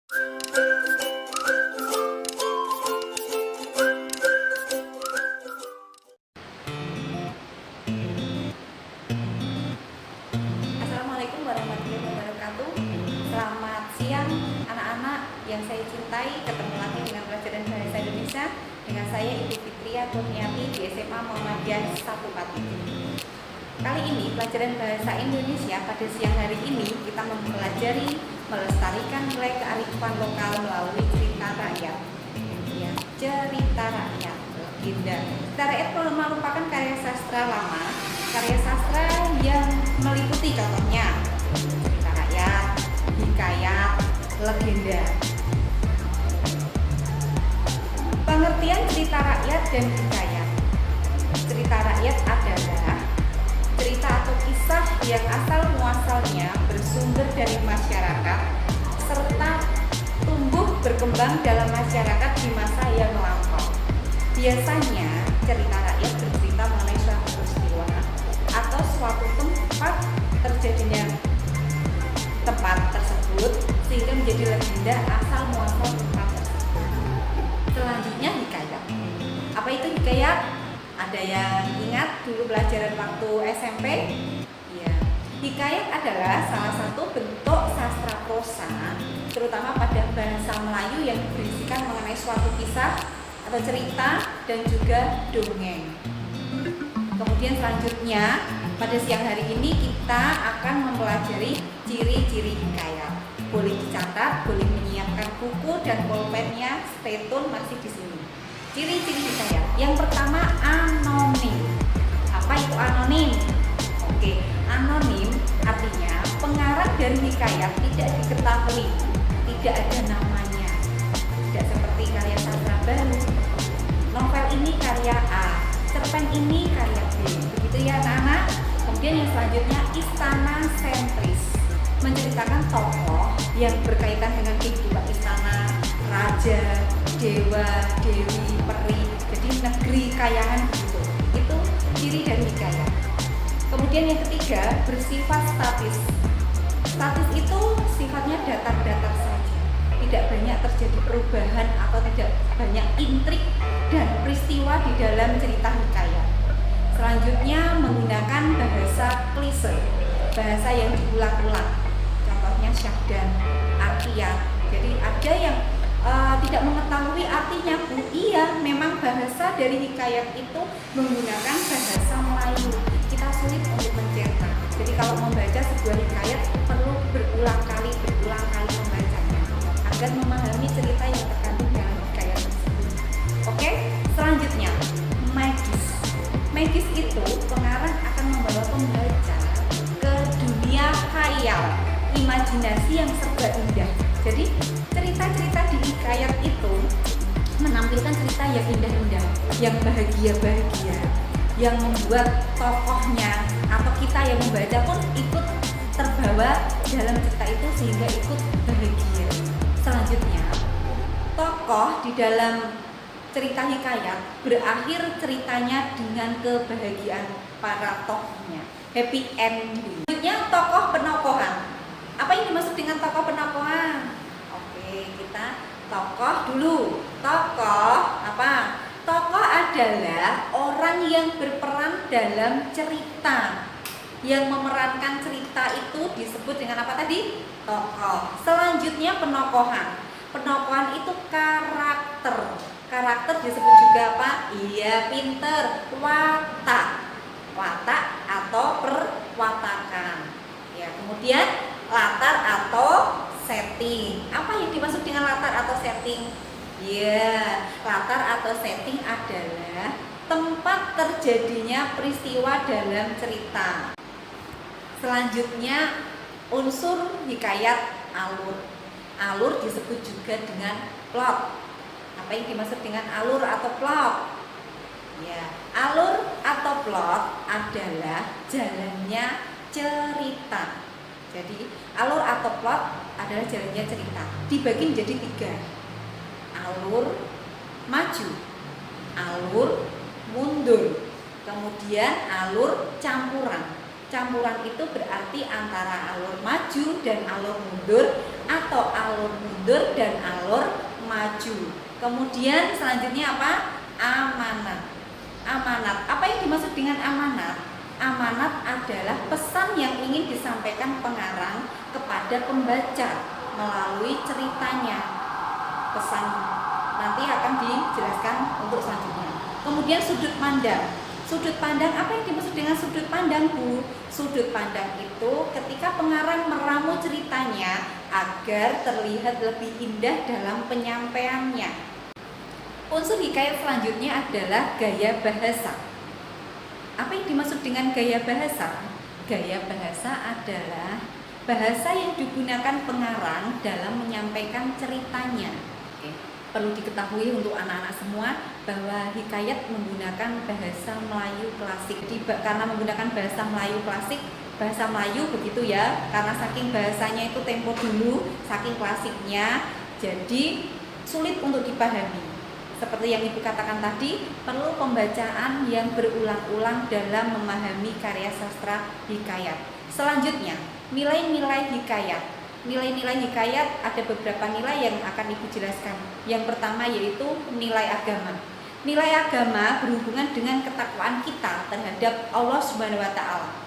Assalamualaikum warahmatullahi wabarakatuh. Selamat siang anak-anak yang saya cintai. Ketemu lagi dengan pelajaran Bahasa Indonesia dengan saya Ibu Fitria Kurniati di SMA Muhammadiyah 1 Pati. Kali ini pelajaran Bahasa Indonesia pada siang hari ini kita mempelajari melestarikan nilai kearifan lokal melalui cerita rakyat. Ya, cerita rakyat, legenda. Cerita rakyat merupakan karya sastra lama, karya sastra yang meliputi contohnya cerita rakyat, hikayat, legenda. Pengertian cerita rakyat dan hikayat. Cerita rakyat adalah cerita atau kisah yang asal muasalnya bersumber dari masyarakat serta tumbuh berkembang dalam masyarakat di masa yang lampau. Biasanya cerita rakyat bercerita mengenai suatu peristiwa atau suatu tempat terjadinya tempat tersebut sehingga menjadi legenda asal muasal tempat tersebut. Selanjutnya hikayat. Apa itu hikayat? Ada yang ingat dulu pelajaran waktu SMP? Ya. Hikayat adalah salah satu bentuk sastra prosa, terutama pada bahasa Melayu yang berisikan mengenai suatu kisah atau cerita dan juga dongeng. Kemudian selanjutnya pada siang hari ini kita akan mempelajari ciri-ciri hikayat. Boleh dicatat, boleh menyiapkan buku dan pulpennya, stay tune masih di sini. Ciri-ciri hikayat. Yang pertama, anonim. Apa itu anonim? Oke, anonim artinya pengarang dari hikayat tidak diketahui, tidak ada namanya. Tidak seperti karya sastra baru. Novel ini karya A, cerpen ini karya B. Begitu ya anak-anak. Kemudian yang selanjutnya istana sentris, menceritakan tokoh yang berkaitan dengan kehidupan istana, raja, dewa, dewi, peri, jadi negeri kayangan begitu. Itu ciri dari hikayat. Kemudian yang ketiga, bersifat statis. Statis itu sifatnya datar-datar saja, tidak banyak terjadi perubahan atau tidak banyak intrik dan peristiwa di dalam cerita hikayat. Selanjutnya menggunakan bahasa klise, bahasa yang diulang-ulang. Contohnya syahdan, artian. Jadi ada yang tidak mengetahui artinya, Bu. Iya, memang bahasa dari hikayat itu menggunakan bahasa Melayu. Kita sulit untuk mencerna. Jadi kalau membaca sebuah hikayat perlu berulang kali membacanya agar memahami cerita yang terkandung dalam hikayat tersebut. Oke, selanjutnya magis. Magis itu pengarang akan membawa pembaca ke dunia khayal, imajinasi yang serba indah. Jadi cerita-cerita di hikayat itu menampilkan cerita yang indah-indah, yang bahagia-bahagia, yang membuat tokohnya atau kita yang membaca pun ikut terbawa dalam cerita itu sehingga ikut bahagia. Selanjutnya, tokoh di dalam cerita hikayat berakhir ceritanya dengan kebahagiaan para tokohnya, happy ending. Selanjutnya, tokoh penokohan. Apa yang dimaksud dengan tokoh penokohan? Oke, kita tokoh dulu. Tokoh apa? Tokoh adalah orang yang berperan dalam cerita. Yang memerankan cerita itu disebut dengan apa tadi? Tokoh. Selanjutnya penokohan. Penokohan itu karakter. Karakter disebut juga apa? Iya, pinter. Watak. Watak atau perwatakan. Ya, kemudian latar atau setting. Apa yang dimaksud dengan latar atau setting? Ya, latar atau setting adalah tempat terjadinya peristiwa dalam cerita. Selanjutnya, unsur hikayat alur. Alur disebut juga dengan plot. Apa yang dimaksud dengan alur atau plot? Ya, alur atau plot adalah jalannya cerita. Jadi alur atau plot adalah jalannya cerita. Dibagi menjadi 3. Alur maju, alur mundur, kemudian alur campuran. Campuran itu berarti antara alur maju dan alur mundur atau alur mundur dan alur maju. Kemudian selanjutnya apa? Amanat. Amanat. Apa yang dimaksud dengan amanat? Amanat adalah pesan yang ingin disampaikan pengarang kepada pembaca melalui ceritanya. Pesan nanti akan dijelaskan untuk selanjutnya. Kemudian sudut pandang. Sudut pandang, apa yang dimaksud dengan sudut pandang, Bu? Sudut pandang itu ketika pengarang meramu ceritanya agar terlihat lebih indah dalam penyampaiannya. Unsur hikayat selanjutnya adalah gaya bahasa. Apa yang dimaksud dengan gaya bahasa? Gaya bahasa adalah bahasa yang digunakan pengarang dalam menyampaikan ceritanya. Perlu diketahui untuk anak-anak semua bahwa hikayat menggunakan bahasa Melayu klasik. Karena menggunakan bahasa Melayu klasik, bahasa Melayu begitu ya, karena saking bahasanya itu tempo dulu, saking klasiknya, jadi sulit untuk dipahami. Seperti yang Ibu katakan tadi, perlu pembacaan yang berulang-ulang dalam memahami karya sastra hikayat. Selanjutnya, nilai-nilai hikayat. Nilai-nilai hikayat ada beberapa nilai yang akan Ibu jelaskan. Yang pertama yaitu nilai agama. Nilai agama berhubungan dengan ketakwaan kita terhadap Allah Subhanahu wa taala.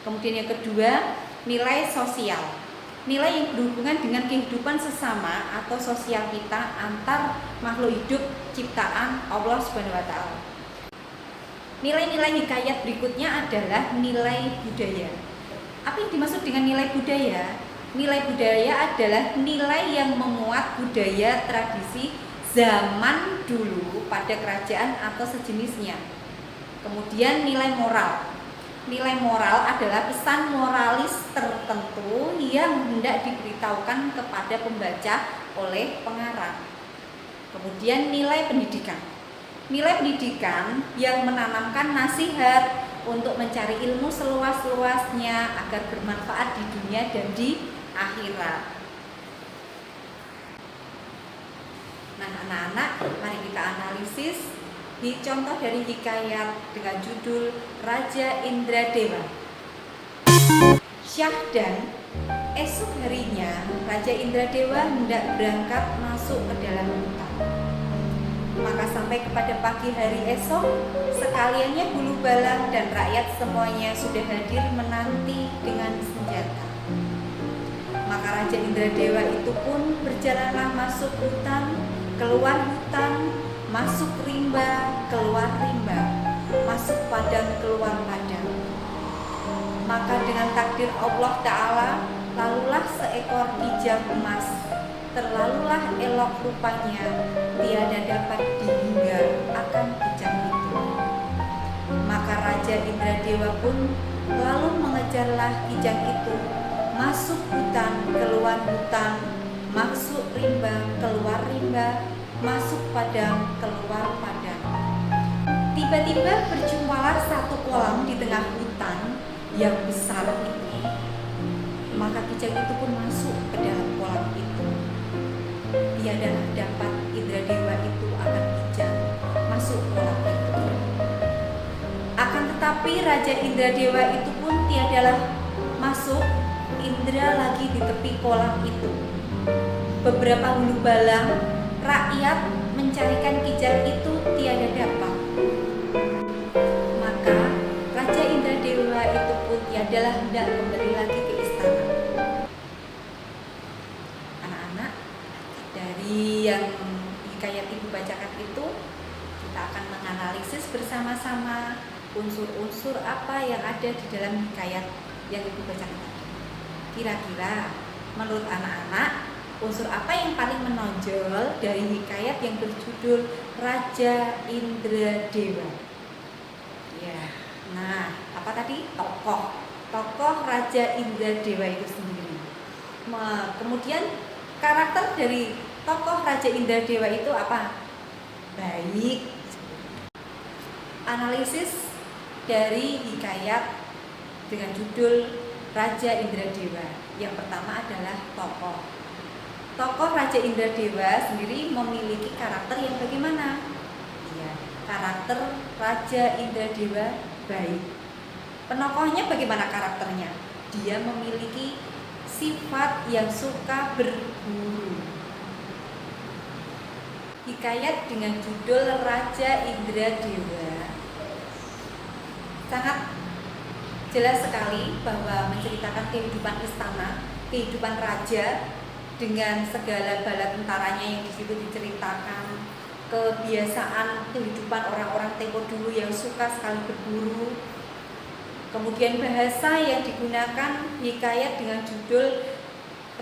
Kemudian yang kedua, nilai sosial. Nilai yang berhubungan dengan kehidupan sesama atau sosial kita antar makhluk hidup ciptaan Allah Subhanahu wa taala. Nilai-nilai hikayat berikutnya adalah nilai budaya. Apa yang dimaksud dengan nilai budaya? Nilai budaya adalah nilai yang memuat budaya tradisi zaman dulu pada kerajaan atau sejenisnya. Kemudian nilai moral. Nilai moral adalah pesan moralis tertentu yang hendak diberitahukan kepada pembaca oleh pengarang. Kemudian nilai pendidikan. Nilai pendidikan yang menanamkan nasihat untuk mencari ilmu seluas-luasnya agar bermanfaat di dunia dan di akhirat. Nah, anak-anak, mari kita analisis contoh dari hikayat dengan judul Raja Indradewa. Syahdan, esok harinya Raja Indradewa hendak berangkat masuk ke dalam hutan. Maka sampai kepada pagi hari esok, sekaliannya bulu bala dan rakyat semuanya sudah hadir menanti dengan senjata. Maka Raja Indradewa itu pun berjalanlah masuk hutan, keluar hutan, masuk rimba, keluar rimba, masuk padang, keluar padang. Maka dengan takdir Allah Ta'ala, lalulah seekor kijang emas, terlalulah elok rupanya, tiada dapat dihingga akan kijang itu. Maka Raja Indradewa pun lalu mengejarlah kijang itu, masuk hutan, keluar hutan, masuk rimba, keluar rimba, masuk padang, keluar padang. Tiba-tiba berjumpalah satu kolam di tengah hutan yang besar itu. Maka kijang itu pun masuk ke dalam kolam itu. Tiada dapat Indradewa itu akan kijang masuk kolam itu. Akan tetapi Raja Indradewa itu pun tiadalah masuk Indra lagi di tepi kolam itu. Beberapa hulu balang rakyat mencarikan kijang itu tiada dapat. Maka Raja Indradewa itu pun tiadalah hendak kembali lagi ke istana. Anak-anak, dari yang hikayat Ibu bacakan itu, kita akan menganalisis bersama-sama unsur-unsur apa yang ada di dalam hikayat yang Ibu bacakan tadi. Kira-kira menurut anak-anak, unsur apa yang paling menonjol dari hikayat yang berjudul Raja Indradewa? Ya, nah, apa tadi? Tokoh Raja Indradewa itu sendiri. Kemudian karakter dari tokoh Raja Indradewa itu apa? Baik. Analisis dari hikayat dengan judul Raja Indradewa. Yang pertama adalah tokoh. Tokoh Raja Indradewa sendiri memiliki karakter yang bagaimana? Ya, karakter Raja Indradewa baik. Penokohnya bagaimana karakternya? Dia memiliki sifat yang suka berburu. Hikayat dengan judul Raja Indradewa sangat jelas sekali bahwa menceritakan kehidupan istana, kehidupan raja dengan segala bala tentaranya yang di situ diceritakan, kebiasaan kehidupan orang-orang tempo dulu yang suka sekali berburu. Kemudian bahasa yang digunakan hikayat dengan judul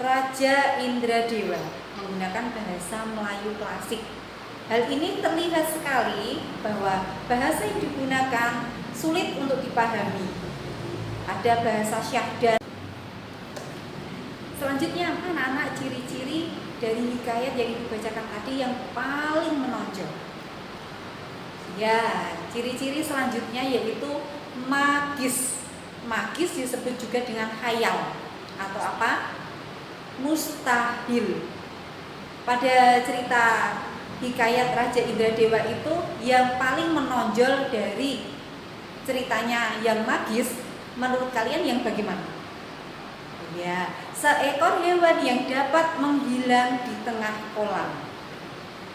Raja Indradewa menggunakan bahasa Melayu klasik. Hal ini terlihat sekali bahwa bahasa yang digunakan sulit untuk dipahami. Ada bahasa syahdan. Selanjutnya anak-anak, ciri-ciri dari hikayat yang dibacakan tadi yang paling menonjol. Ya, ciri-ciri selanjutnya yaitu magis. Magis disebut juga dengan khayal atau apa? Mustahil. Pada cerita hikayat Raja Indradewa itu yang paling menonjol dari ceritanya yang magis, menurut kalian yang bagaimana? Ya, seekor hewan yang dapat menghilang di tengah kolam.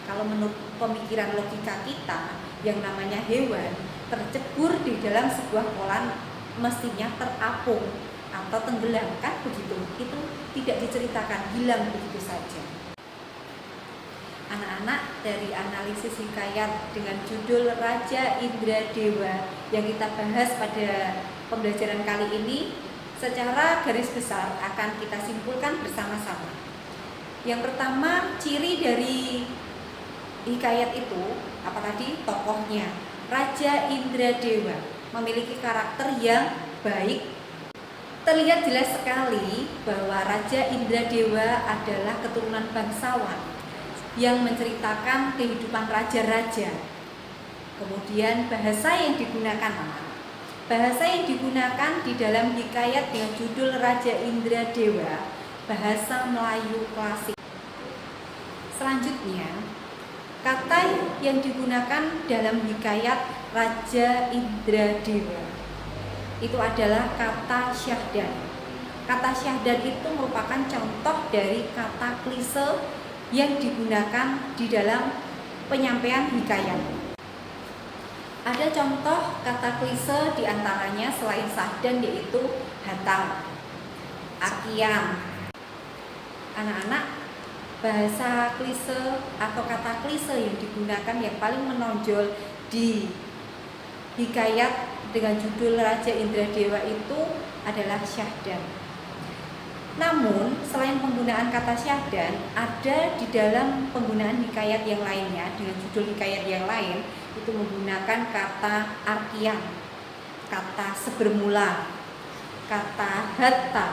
Kalau menurut pemikiran logika kita, yang namanya hewan tercebur di dalam sebuah kolam mestinya terapung atau tenggelam, kan begitu? Itu tidak diceritakan, hilang begitu saja. Anak-anak, dari analisis hikayat dengan judul Raja Indradewa yang kita bahas pada pembelajaran kali ini, secara garis besar akan kita simpulkan bersama-sama. Yang pertama, ciri dari hikayat itu apa tadi? Tokohnya Raja Indradewa memiliki karakter yang baik. Terlihat jelas sekali bahwa Raja Indradewa adalah keturunan bangsawan yang menceritakan kehidupan raja-raja. Kemudian bahasa yang digunakan di dalam hikayat dengan judul Raja Indradewa bahasa Melayu klasik. Selanjutnya, kata yang digunakan dalam hikayat Raja Indradewa itu adalah kata syahdan. Kata syahdan itu merupakan contoh dari kata klise yang digunakan di dalam penyampaian hikayat. Ada contoh kata klise diantaranya selain syahdan yaitu hatam, akian. Anak-anak, bahasa klise atau kata klise yang digunakan yang paling menonjol di hikayat dengan judul Raja Indradewa itu adalah syahdan. Namun, selain penggunaan kata syahdan, ada di dalam penggunaan hikayat yang lainnya dengan judul hikayat yang lain itu menggunakan kata arkian, kata sebermula, kata hatta.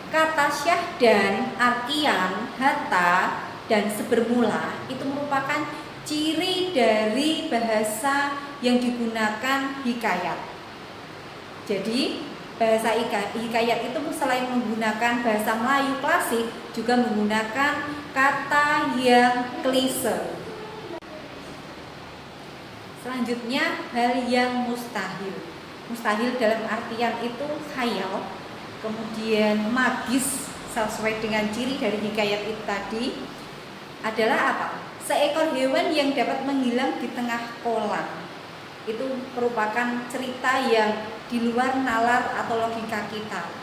Kata syahdan, arkian, hatta, dan sebermula itu merupakan ciri dari bahasa yang digunakan hikayat. Jadi, bahasa hikayat itu selain menggunakan bahasa Melayu klasik juga menggunakan kata yang klise. Selanjutnya, hal yang mustahil. Mustahil dalam artian itu khayal, kemudian magis sesuai dengan ciri dari hikayat itu tadi adalah apa? Seekor hewan yang dapat menghilang di tengah kolam. Itu merupakan cerita yang di luar nalar atau logika kita.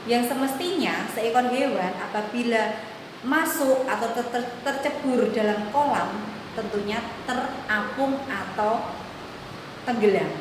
Yang semestinya seekor hewan apabila masuk atau tercebur dalam kolam tentunya terapung atau tenggelam.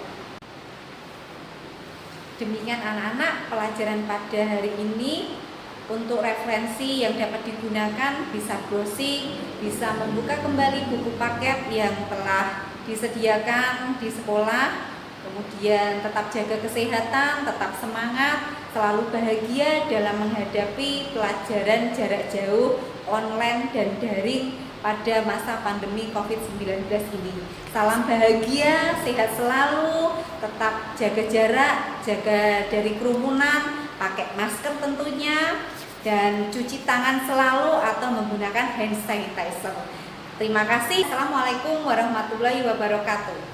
Demikian anak-anak pelajaran pada hari ini. Untuk referensi yang dapat digunakan bisa browsing, bisa membuka kembali buku paket yang telah disediakan di sekolah. Kemudian tetap jaga kesehatan, tetap semangat, selalu bahagia dalam menghadapi pelajaran jarak jauh, online dan daring pada masa pandemi COVID-19 ini. Salam bahagia, sehat selalu, tetap jaga jarak, jaga dari kerumunan, pakai masker tentunya, dan cuci tangan selalu atau menggunakan hand sanitizer. Terima kasih. Assalamualaikum warahmatullahi wabarakatuh.